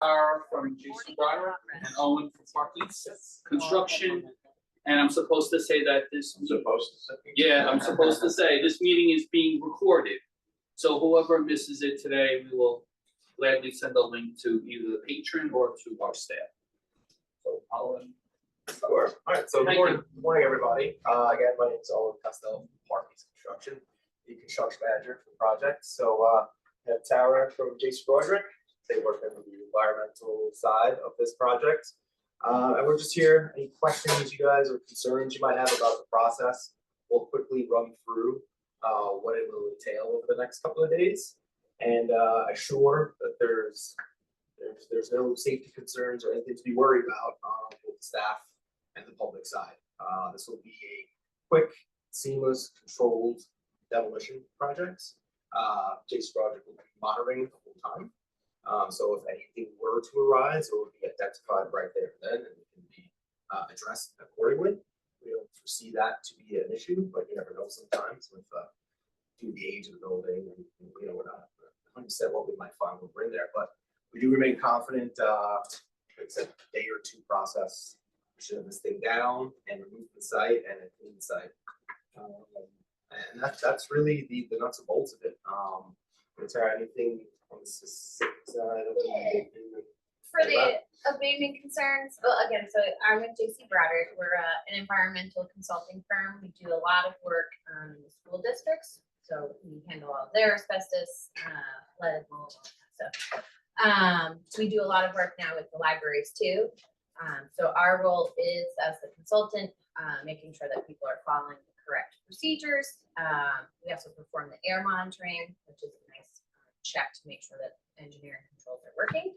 Tara from Jason Broderick and Owen from Parking Construction. And I'm supposed to say that this. I'm supposed to say this meeting is being recorded. So whoever misses it today, we will gladly send a link to either the patron or to our staff. So Owen. Sure. All right. So good morning, everybody. Again, my name is Owen Costello from Parking Construction, the construction manager for the project. So I have Tara from Jason Broderick. They work on the environmental side of this project. And we're just here. Any questions you guys or concerns you might have about the process? We'll quickly run through what it will entail over the next couple of days, and assure that there's no safety concerns or anything to be worried about with the staff and the public side. This will be a quick, seamless, controlled demolition project. Jason Broderick will be monitoring the whole time. So if anything were to arise, it would be identified right there and then, and it can be addressed accordingly. We don't foresee that to be an issue, but you never know sometimes with due to the age of the building, and you know, we're not 100% what we might find when we're in there, but we do remain confident. It's a day or two process. We should have this thing down and remove the site and a clean site. And that's really the nuts and bolts of it. Is there anything on the specific side of for the abatement concerns? Well, again, so I'm with JC Broderick. We're an environmental consulting firm. We do a lot of work in the school districts. So we handle all of their asbestos, lead, mold, all that stuff. We do a lot of work now with the libraries too. So our role is as the consultant, making sure that people are following the correct procedures. We also perform the air monitoring, which is a nice check to make sure that engineering controls are working.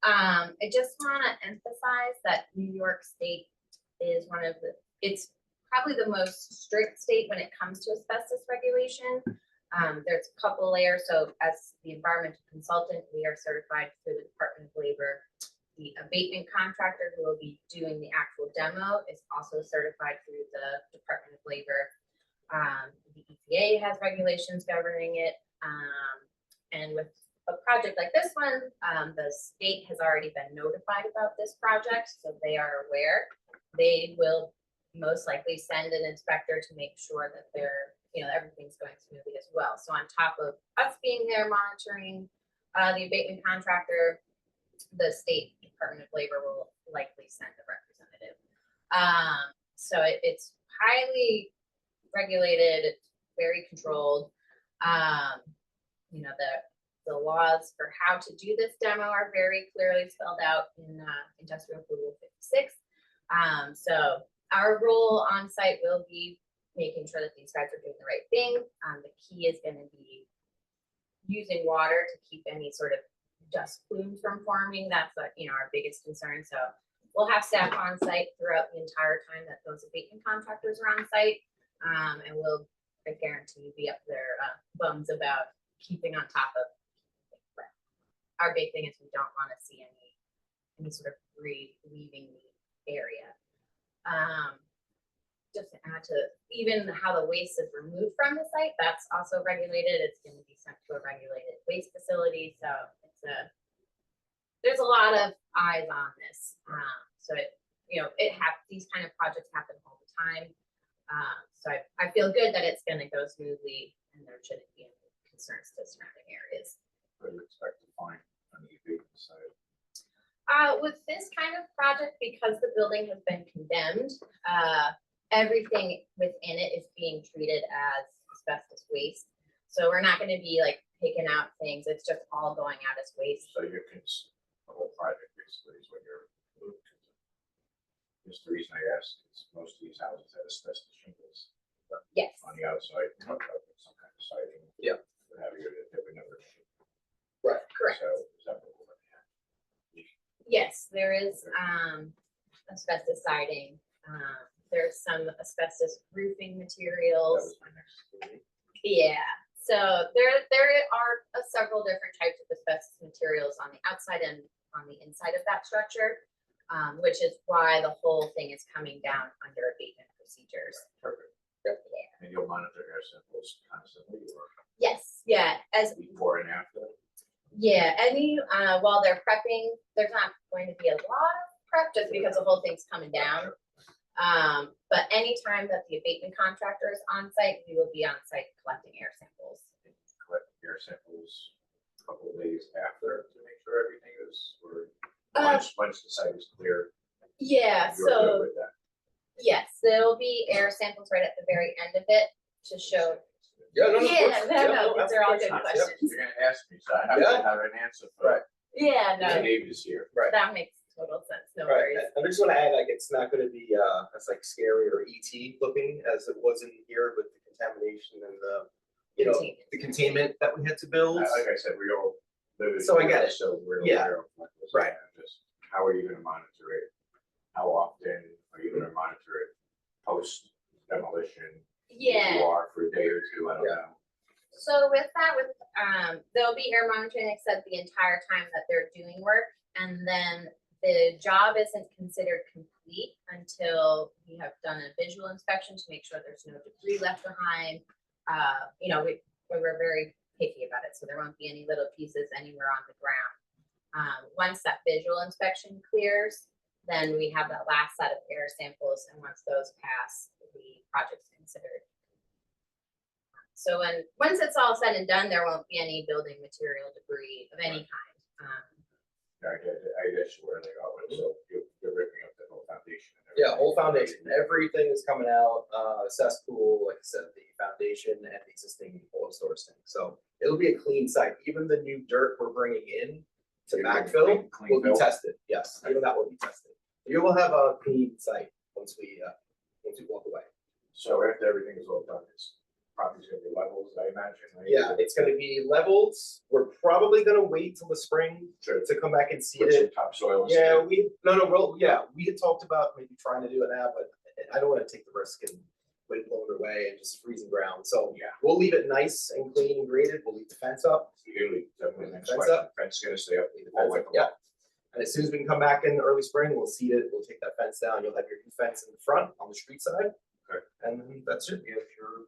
I just want to emphasize that New York State is it's probably the most strict state when it comes to asbestos regulation. There's a couple layers. So as the environmental consultant, we are certified through the Department of Labor. The abatement contractor who will be doing the actual demo is also certified through the Department of Labor. The EPA has regulations governing it. And with a project like this one, the state has already been notified about this project, so they are aware. They will most likely send an inspector to make sure that everything's going smoothly as well. So on top of us being there monitoring the abatement contractor, the State Department of Labor will likely send a representative. So it's highly regulated, it's very controlled. The laws for how to do this demo are very clearly spelled out in Industrial Code Rule 56. So our role on site will be making sure that these guys are doing the right thing. The key is going to be using water to keep any sort of dust plumes from forming. That's our biggest concern. So we'll have staff on site throughout the entire time that those abatement contractors are on site, and we'll, I guarantee, be up their bums about keeping on top of. Our big thing is we don't want to see any sort of debris leaving the area. Just to add to even how the waste is removed from the site, that's also regulated. It's going to be sent to a regulated waste facility. So there's a lot of eyes on this. So these kind of projects happen all the time. So I feel good that it's going to go smoothly and there shouldn't be any concerns to surrounding areas. What do you expect to find on the abatement side? With this kind of project, because the building has been condemned, everything within it is being treated as asbestos waste. So we're not going to be like picking out things. It's just all going out as waste. So the whole project basically is what you're moving to. Just the reason I ask is most of these houses have asbestos shingles. Yes. On the outside, some kind of siding. Yeah. What have you that would never. Right. Correct. So is that what we're looking at? Yes, there is asbestos siding. There's some asbestos roofing materials. That was my next question. Yeah. So there are several different types of asbestos materials on the outside and on the inside of that structure, which is why the whole thing is coming down under abatement procedures. Perfect. Yep. Yeah. And you'll monitor air samples constantly or Yes. Yeah. As before and after? Yeah, while they're prepping, there's not going to be a lot of prep just because the whole thing's coming down. But anytime that the abatement contractor is on site, we will be on site collecting air samples. Collect air samples a couple of days after to make sure everything is, or Uh, once the site is clear. Yeah, you're good so with that. yes, there'll be air samples right at the very end of it to show. Yeah, no, of Yeah, course. no, ask these are all the good questions. questions. You're gonna ask me, so I have Yeah. to have an answer for Right. Yeah, it. no, Dave is here. Right. that makes total sense, no Right, worries. and I just wanna add, like, it's not gonna be, as like scary or ET looking as it was in here with the contamination and the, Containment. the containment that we had to build. Like I said, we all live in. So I get it. So we're Yeah. aware of what was Right. there. Just how are you gonna monitor it? How often are you gonna monitor it post demolition? If Yeah. you are for a day or two, I don't Yeah. know. So with that, there'll be air monitoring, like I said, the entire time that they're doing work. And then the job isn't considered complete until we have done a visual inspection to make sure there's no debris left behind. We were very picky about it, so there won't be any little pieces anywhere on the ground. Once that visual inspection clears, then we have that last set of air samples, and once those pass, the project's considered. So once it's all said and done, there won't be any building material debris of any kind. I guess where they are, so you're ripping up the whole foundation. and Yeah, whole everything. foundation, everything is coming out, cesspool, like I said, the foundation and the existing cold storage tank. So it'll be a clean site. Even the new dirt we're bringing in to You're doing backfill clean will be fill? tested. Yes, even that will be tested. You will have a clean site once we walk away. So after everything is all done, it's probably gonna be levels, I imagine, right? Yeah, it's gonna be leveled. We're probably gonna wait till the spring Sure. to come back and seed Put some it. topsoil. and Yeah, sand. we had talked about maybe trying to do it now, but I don't wanna take the risk and wind blown away and just freezing ground. So Yeah. we'll leave it nice and clean and graded. We'll leave the fence up. Usually, definitely the next Fence question, up. fence gonna stay up. Leave the all fence way up, from- yeah. And as soon as we can come back in the early spring, we'll seed it. We'll take that fence down. You'll have your new fence in the front on the street side. Okay. And then that's it. You have your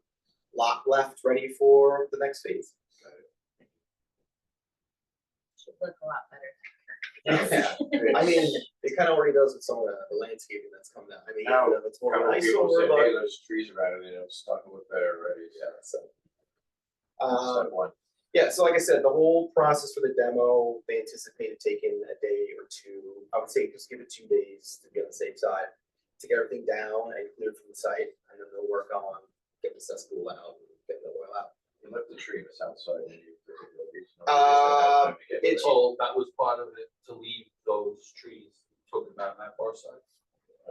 lot left ready for the next phase. Should look a lot better. Yeah. I mean, it kind of already does with some of the landscaping that's come down. I mean, Now, it's more of Couple an of people eyesore, said, but hey, those trees are out of there, it's starting to look better already, yeah, so. Step one. Yeah, so like I said, the whole process for the demo, they anticipated taking a day or two. I would say just give it 2 days to be on the safe side, to get everything down and cleared from the site, and then they'll work on getting the cesspool out and getting the oil out. You left the tree in the south side. and you put it over east, no, Uh, just didn't have time to get it's- to it. Oh, that was part of it, to leave those trees, talking about that far side.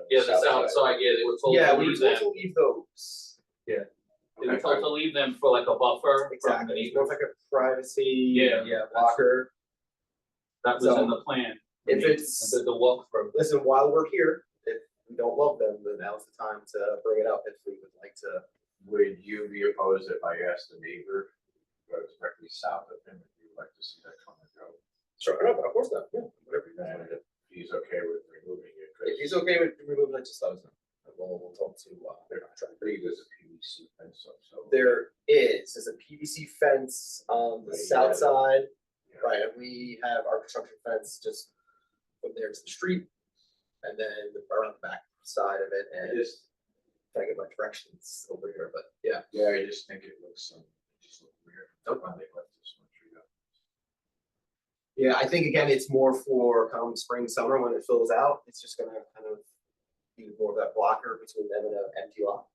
Yeah, the south side, yeah, they were told Yeah, to we were leave told them, to leave those. they were told to leave them for like a buffer from the Exactly, it's more neighbors. like a privacy. Yeah. Blocker. That was in the plan. If it's- The walkthrough. Listen, while we're here, if we don't love them, then now's the time to bring it up if we would like to. Would you be opposed if I asked the neighbor, who goes directly south of him, if you'd like to see that come and go? Sure, no, of course not, yeah, whatever. And if he's okay with removing it, 'cause If he's okay with removing it, just let us know. And we'll talk to, they're not trying to leave, there's a PVC fence up, so. there's a PVC fence on the Right, south yeah. side, Yeah. right, and we have our construction fence just from there to the street. And then around the back side of it, I and just, trying to get my directions over here, but yeah. yeah, I just think it looks, just look weird. Nope. Why they left this one tree up. Yeah, I think again, it's more for come spring, summer, when it fills out, it's just gonna kind of be more of that blocker between them and an empty lot.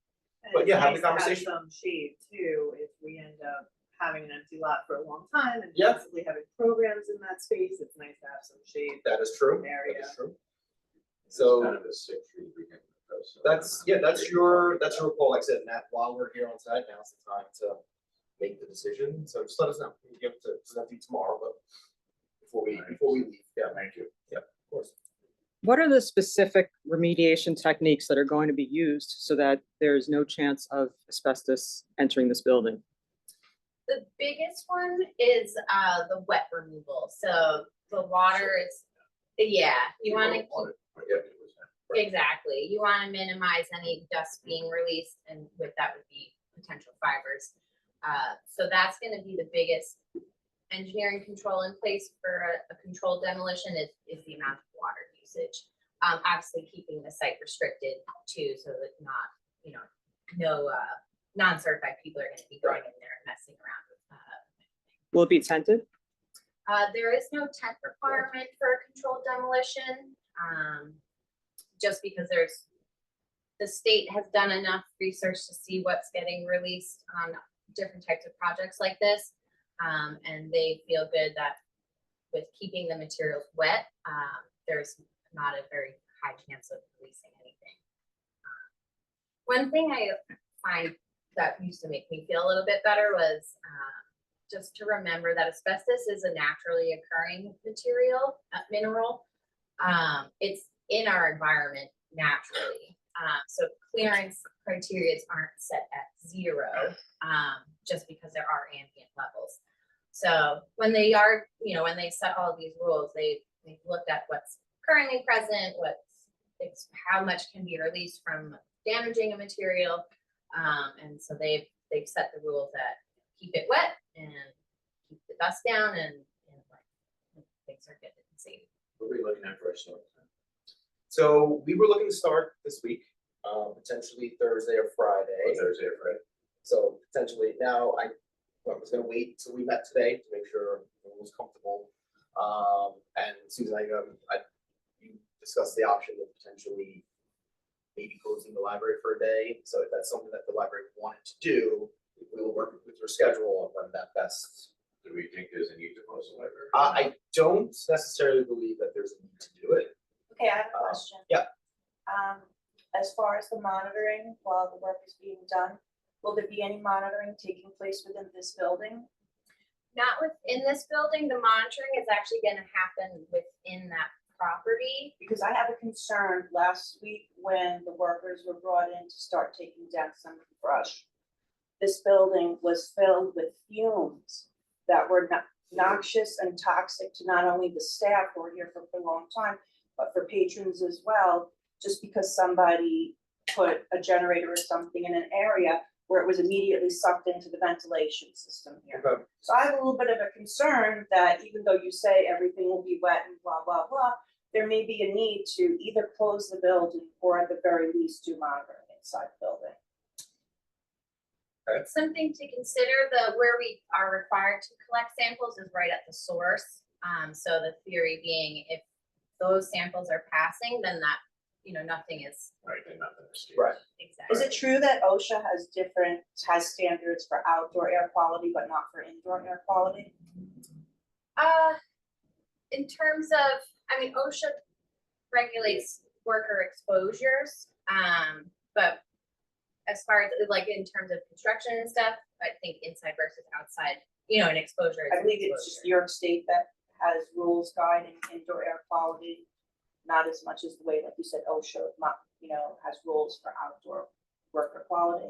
And But it's yeah, have nice the to have conversation. Some shade too, if we end up having an empty lot for a long time and Yeah. possibly having programs in that space, it's nice to have some shade. That is true, that Area. is true. It's So- kind of a sick tree to begin with, though, so- That's your call, like I said, Matt, while we're here on site, now's the time to make the decision, so just let us know. We give it to, it's not due tomorrow, but before we leave, yeah, Thank you. of course. What are the specific remediation techniques that are going to be used so that there's no chance of asbestos entering this building? The biggest one is the wet removal. So the water is, yeah, you want to Yeah, it was that. exactly. You want to minimize any dust being released, and with that would be potential fibers. So that's going to be the biggest engineering control in place for a controlled demolition is the amount of water usage. Obviously keeping the site restricted too, so that not, you know, no non-certified people are gonna be going in there and messing around with. Will it be tented? There is no tent requirement for a controlled demolition, just because the state has done enough research to see what's getting released on different types of projects like this. And they feel good that with keeping the materials wet, there's not a very high chance of releasing anything. One thing I find that used to make me feel a little bit better was just to remember that asbestos is a naturally occurring mineral. It's in our environment naturally. So clearance criteria aren't set at 0 just because there are ambient levels. So when they are, you know, when they set all of these rules, they've looked at what's currently present, how much can be released from damaging a material. And so they've set the rules that keep it wet and keep the dust down and like things are good and safe. What are we looking at for a start time? So we were looking to start this week, potentially Thursday or Friday. Oh, Thursday or Friday? So potentially now I was gonna wait till we met today to make sure everyone was comfortable. And Susan, you discussed the option of potentially maybe closing the library for a day. So if that's something that the library wanted to do, we will work with your schedule on when that best. Do we think there's a need to close the library? I don't necessarily believe that there's a need to do it. Okay, I have a question. yeah. As far as the monitoring while the work is being done, will there be any monitoring taking place within this building? Not within this building, the monitoring is actually gonna happen within that property. Because I have a concern last week when the workers were brought in to start taking down some of the brush. This building was filled with fumes that were noxious and toxic to not only the staff who were here for a long time, but for patrons as well, just because somebody put a generator or something in an area where it was immediately sucked into the ventilation system here. Okay. So I have a little bit of a concern that even though you say everything will be wet and blah, blah, blah, there may be a need to either close the building or at the very least do monitoring inside the building. It's something to consider. Where we are required to collect samples is right at the source. So the theory being if those samples are passing, then that, you know, nothing is Right, and nothing is. Right. exactly. Is it true that OSHA has standards for outdoor air quality, but not for indoor air quality? In terms of, I mean, OSHA regulates worker exposures, but as far as like in terms of construction and stuff, I think inside versus outside, you know, an exposure. I believe it's just New York State that has rules guiding indoor air quality, not as much as the way, like you said, OSHA, has rules for outdoor worker quality.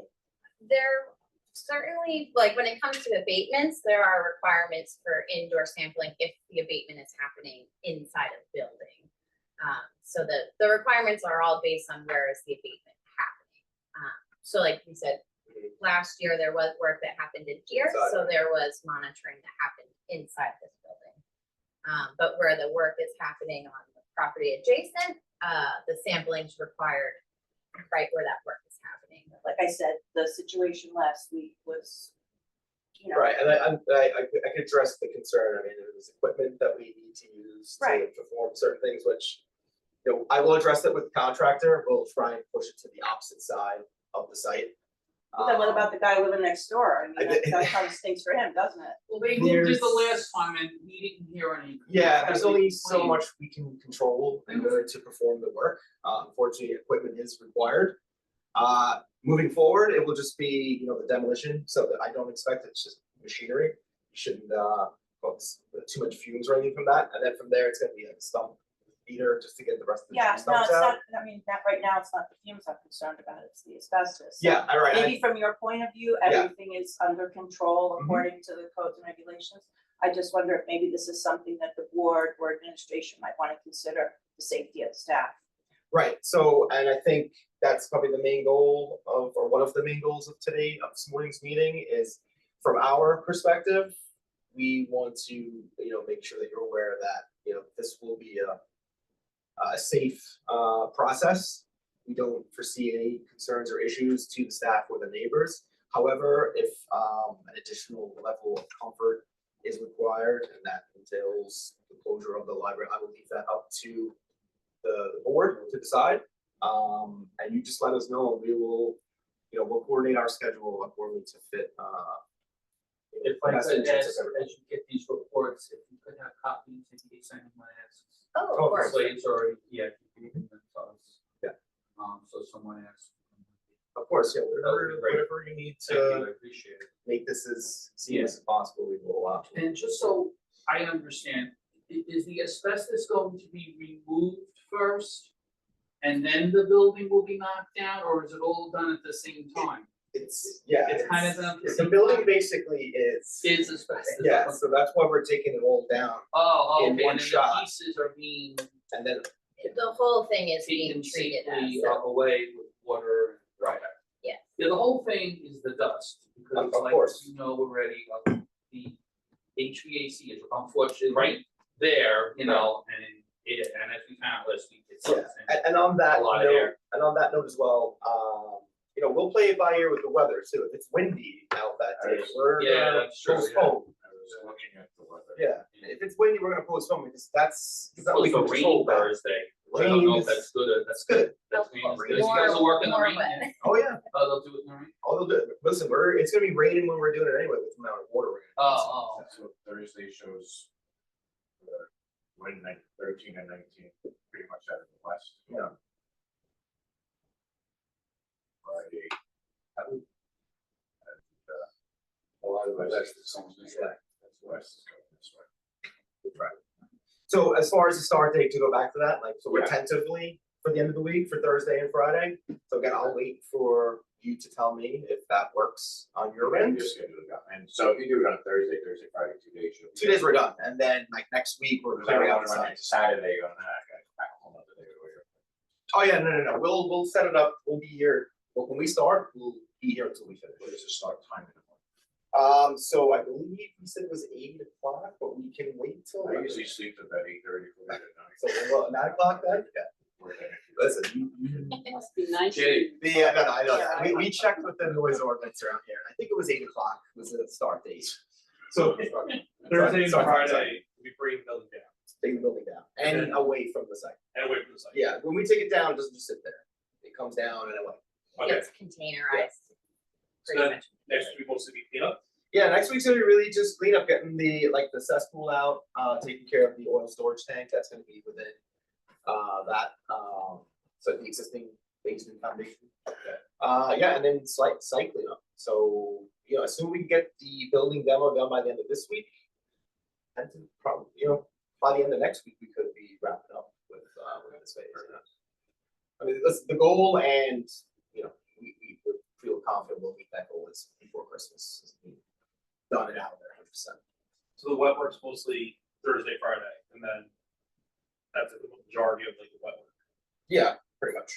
There certainly, like when it comes to abatements, there are requirements for indoor sampling if the abatement is happening inside a building. So the requirements are all based on where is the abatement happening. So like you said, last year there was work that happened in here, so there was monitoring that happened inside this building. But where the work is happening on the property adjacent, the sampling is required right where that work is happening. Like I said, the situation last week was, Right, and I can address the concern. I mean, there's equipment that we need to use to Right. perform certain things, which, I will address it with the contractor. We'll try and push it to the opposite side of the site. then what about the guy living next door? I mean, that kind of stinks for him, doesn't it? Well, they moved it the There's- last time and we didn't hear any. Yeah, there's only so complaint. much we can control in order to perform the work. Unfortunately, equipment is required. Moving forward, it will just be, the demolition, so that I don't expect it's just machinery. You shouldn't cause too much fumes or anything from that, and then from there, it's gonna be like a stump beater just to get the rest of the Yeah, no, stumps it's out. not, right now, it's not the fumes I'm concerned about, it's the asbestos. So Yeah, all right. maybe from your point of view, Yeah. everything is under control Mhm. according to the codes and regulations. I just wonder if maybe this is something that the board or administration might want to consider, the safety of the staff. Right, so, and I think that's probably the main goal or one of the main goals of this morning's meeting is, from our perspective, we want to, make sure that you're aware that, this will be a safe, process. We don't foresee any concerns or issues to the staff or the neighbors. However, if, an additional level of comfort is required, and that entails the closure of the library, I will leave that up to the board to decide. And you just let us know, and we will, we'll coordinate our schedule accordingly to fit, If I best could interests ask, of everybody. as you get these reports, if you could have copies in case anyone asks. Oh, Oh, of course. Obviously, it's already, yeah, you can tell us. Yeah. So someone asks. Of course, yeah, That would whatever, be great. whatever you need Thank you, to I appreciate it. make this as seamless as possible, we will allow. And just so I understand, is the asbestos going to be removed first? And then the building will be knocked down, or is it all done at the same time? It's, yeah. It's kind of done at the The same building time? basically is. Is asbestos? Yeah, so that's why we're taking it all down, Oh, in okay, one and then the shot. pieces are being and then, The whole thing is taken being treated as, safely away with water. Right. yes. Yeah, the whole thing is the dust, because Of like, course. you know already, the HVAC is unfortunately right there, and as we found last week, it's. yeah, and on that A lot of note, air. and on that note as well, we'll play it by ear with the weather too. If it's windy out that day, we're Yeah, gonna that's true, yeah. postpone. I was looking at the weather. Yeah, if it's windy, we're gonna postpone because that's Supposed we to can rain control that. Thursday, which I don't know if Rain that's good or That's good. that's rain is More- good. You guys will work in the more rain? wet. Yeah. Oh, yeah. Oh, they'll do it in the rain? Oh, they'll do it. Listen, it's gonna be raining when we're doing it anyway with the amount of water we're gonna use. Oh, So Thursday shows wind 13 and 19, pretty much out of the west. Yeah. Friday. And, a lot of that's the same thing. That's west is going this way. Right. So as far as the start date, to go back to that, so we're Yeah. tentatively for the end of the week for Thursday and Friday. So again, I'll wait for you to tell me if that works on your end. Just schedule it out. And so if you do it on Thursday, Friday, 2 days. you'll be- 2 days we're done, and then next week we're Because I don't clearing out want the to run into sites. Saturday going, I got back a whole nother day later. Oh yeah, no. We'll set it up. We'll be here. Well, when we start, we'll be here until we finish. What is the start time in the morning? So I believe we said it was 8 o'clock, but we can wait till. I usually sleep at about 8:30, 9 at night. So 9 o'clock then? Yeah. Listen, Must be nice. Kitty. yeah, no, I know that. We checked with the noise ordinance around here. I think it was 8 o'clock was the start date. So Thursday and Sorry. Friday, we bring the building down take the building down and away from the site. and away from the site. Yeah, when we take it down, it doesn't just sit there. It comes down and away. Okay, It's containerized. So Pretty then much. next week mostly be cleanup. Yeah, next week's gonna be really just clean up, getting the cesspool out, taking care of the oil storage tank. That's gonna be within so the existing basement foundation. Yeah, and then site cleanup. So, assuming we can get the building demo done by the end of this week. And probably, by the end of next week, we could be wrapping up with this phase. I mean, that's the goal, and we would feel confident we'll meet that goal is before Christmas. Done and out of there 100%. So the wet work's mostly Thursday, Friday, and then that's the majority of like the wet work. Yeah, pretty much.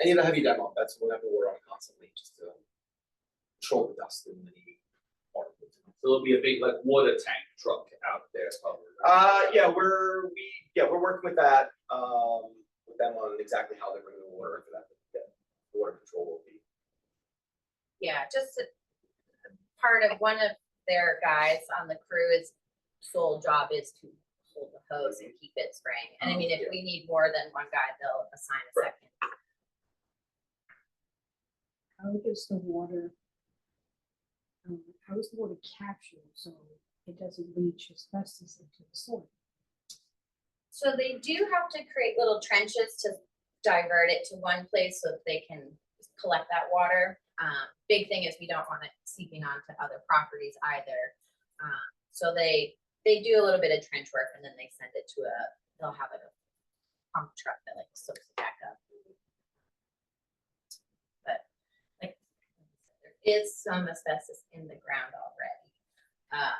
Any of the heavy demo, that's what we have to work on constantly, just to control the dust and any particles. So there'll be a big like water tank truck out there probably. Yeah, we're working with that, with them on exactly how they're bringing the water into that, water control will be. Yeah, just part of one of their guys on the crew's sole job is to hold the hose and keep it spraying. And I mean, if we need more than one guy, they'll assign a Right. second. How is the water, how is the water captured so it doesn't leach asbestos into the soil? So they do have to create little trenches to divert it to one place so that they can collect that water. Big thing is we don't want it seeping onto other properties either. So they do a little bit of trench work and then they send it to they'll have a pump truck that like soaks it back up. But like there is some asbestos in the ground already.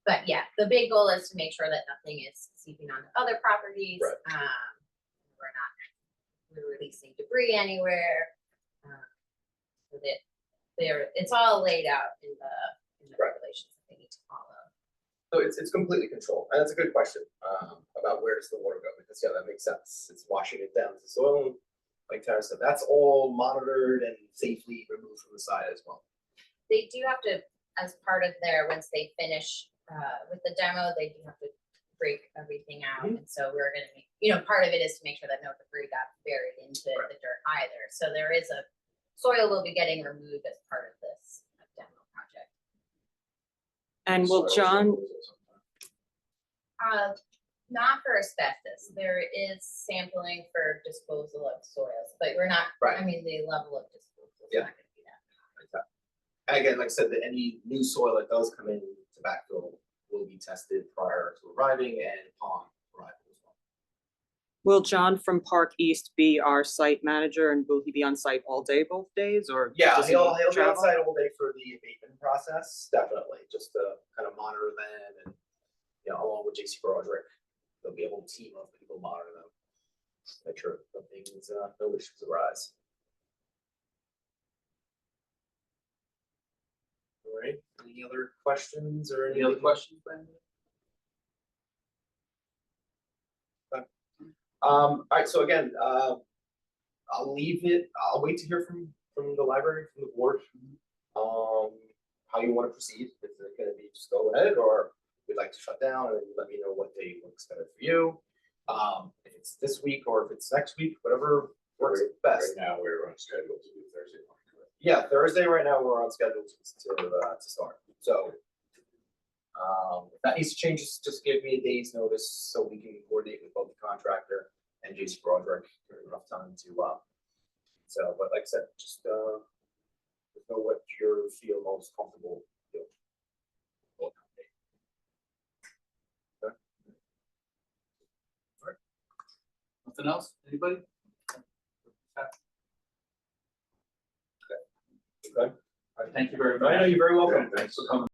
But yeah, the big goal is to make sure that nothing is seeping onto other properties. Right. We're releasing debris anywhere. So that it's all laid out in the and Right. regulations that they need to follow. So it's completely controlled, and that's a good question, about where does the water go, because, yeah, that makes sense, it's washing it down to the soil, and like Tara said, that's all monitored and safely removed from the side as well. They do have to, as part of their, once they finish with the demo, they do have to break everything out. And so we're gonna make, part of it is to make sure that no debris got buried into the dirt either. So there is a, soil will be getting removed as part of this demo project. And will John, Not for asbestos. There is sampling for disposal of soils, but we're not, I Right. mean, the level of disposal is Yeah. not gonna be that. And again, like I said, that any new soil that does come in to backfill will be tested prior to arriving and upon arrival as well. will John from Park East be our site manager, and will he be on site all day, both days, or? Yeah, does he he'll be on travel? site all day for the abatement process, definitely, just to kind of monitor them and, along with JC Broderick, there'll be a whole team of people monitor them. Make sure that things, no issues arise. All right, any other questions or Any other questions, Brandon? All right, so again, I'll wait to hear from the library, from the board. How you want to proceed, is it gonna be just go ahead, or we'd like to shut down, and let me know what day works better for you? If it's this week or if it's next week, whatever works best. Right now, we're on schedule to do Thursday morning, correct? Yeah, Thursday right now, we're on schedule to start, so. If that needs to change, just give me a day's notice so we can coordinate with both the contractor and JC Broderick during enough time to, so, but like I said, just, know what you feel most comfortable doing. Okay. Nothing else? Anybody? Okay. All right, thank you very I know, much. you're very welcome. Thanks for coming.